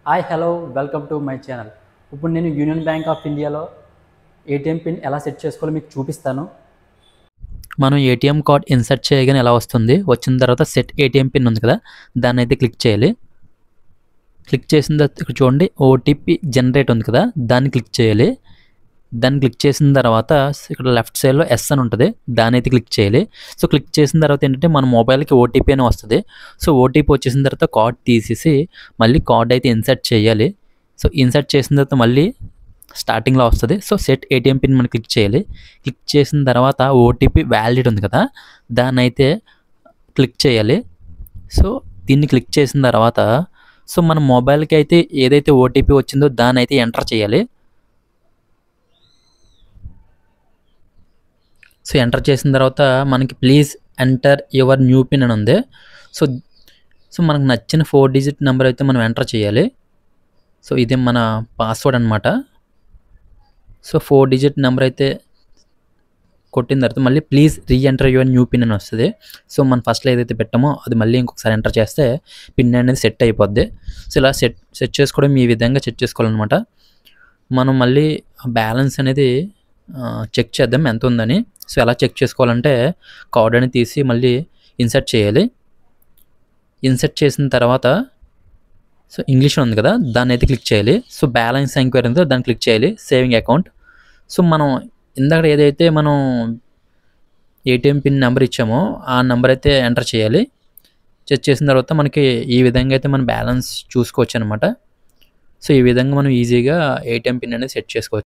Hi hello welcome to my channel. ఇప్పుడు నేను union bank of ఇండియాలో ఏటీఎం పిన్ ఎలా సెట్ చేసుకోవాలో మీకు చూపిస్తాను. మనం ఏటీఎం కార్డ్ ఇన్సర్ట్ చేయగానే ఎలా వస్తుంది, వచ్చిన తర్వాత సెట్ ఏటీఎం పిన్ ఉంది కదా, దాన్ని అయితే క్లిక్ చేయాలి. క్లిక్ చేసిన తర్వాత ఇక్కడ చూడండి ఓటీపీ జనరేట్ ఉంది కదా, దాన్ని క్లిక్ చేయాలి. దాన్ని క్లిక్ చేసిన తర్వాత ఇక్కడ లెఫ్ట్ సైడ్లో ఎస్ అని ఉంటుంది, దాన్ని అయితే క్లిక్ చేయాలి. సో క్లిక్ చేసిన తర్వాత ఏంటంటే మన మొబైల్కి ఓటీపీ అని వస్తుంది. సో ఓటీపీ వచ్చేసిన తర్వాత కార్డ్ తీసేసి మళ్ళీ కార్డ్ అయితే ఇన్సర్ట్ చేయాలి. సో ఇన్సర్ట్ చేసిన తర్వాత మళ్ళీ స్టార్టింగ్లో వస్తుంది. సో సెట్ ఏటీఎం పిన్ మనం క్లిక్ చేయాలి. క్లిక్ చేసిన తర్వాత ఓటీపీ వ్యాలిడ్ ఉంది కదా, దాన్ని అయితే క్లిక్ చేయాలి. సో దీన్ని క్లిక్ చేసిన తర్వాత సో మన మొబైల్కి అయితే ఏదైతే ఓటీపీ వచ్చిందో దాన్ని అయితే ఎంటర్ చేయాలి. సో ఎంటర్ చేసిన తర్వాత మనకి please enter your new pin అని ఉంది. సో సో మనకు నచ్చిన 4 డిజిట్ నెంబర్ అయితే మనం ఎంటర్ చేయాలి. సో ఇది మన పాస్వర్డ్ అనమాట. సో 4 డిజిట్ నెంబర్ అయితే కొట్టిన తర్వాత మళ్ళీ please re-enter your new pin అని వస్తుంది. సో మనం ఫస్ట్లో ఏదైతే పెట్టామో అది మళ్ళీ ఇంకొకసారి ఎంటర్ చేస్తే పిన్ అనేది సెట్ అయిపోద్ది. సో ఇలా సెట్ చేసుకోవడం ఈ విధంగా సెట్ చేసుకోవాలన్నమాట. మనం మళ్ళీ బ్యాలెన్స్ అనేది చెక్ చేద్దాం ఎంత ఉందని. సో ఎలా చెక్ చేసుకోవాలంటే కార్డ్ అనేది తీసి మళ్ళీ ఇన్సర్ట్ చేయాలి. ఇన్సర్ట్ చేసిన తర్వాత సో ఇంగ్లీష్ ఉంది కదా, దాన్ని అయితే క్లిక్ చేయాలి. సో బ్యాలెన్స్ ఎంక్వైరీ ఉందో దాన్ని క్లిక్ చేయాలి. Saving account. సో మనం ఇందాక ఏదైతే మనం ఏటీఎం పిన్ నెంబర్ ఇచ్చామో ఆ నెంబర్ అయితే ఎంటర్ చేయాలి. చెక్ చేసిన తర్వాత మనకి ఈ విధంగా అయితే మన బ్యాలెన్స్ చూసుకోవచ్చు అనమాట. సో ఈ విధంగా మనం ఈజీగా ఏటీఎం పిన్ అనేది సెట్ చేసుకోవచ్చు.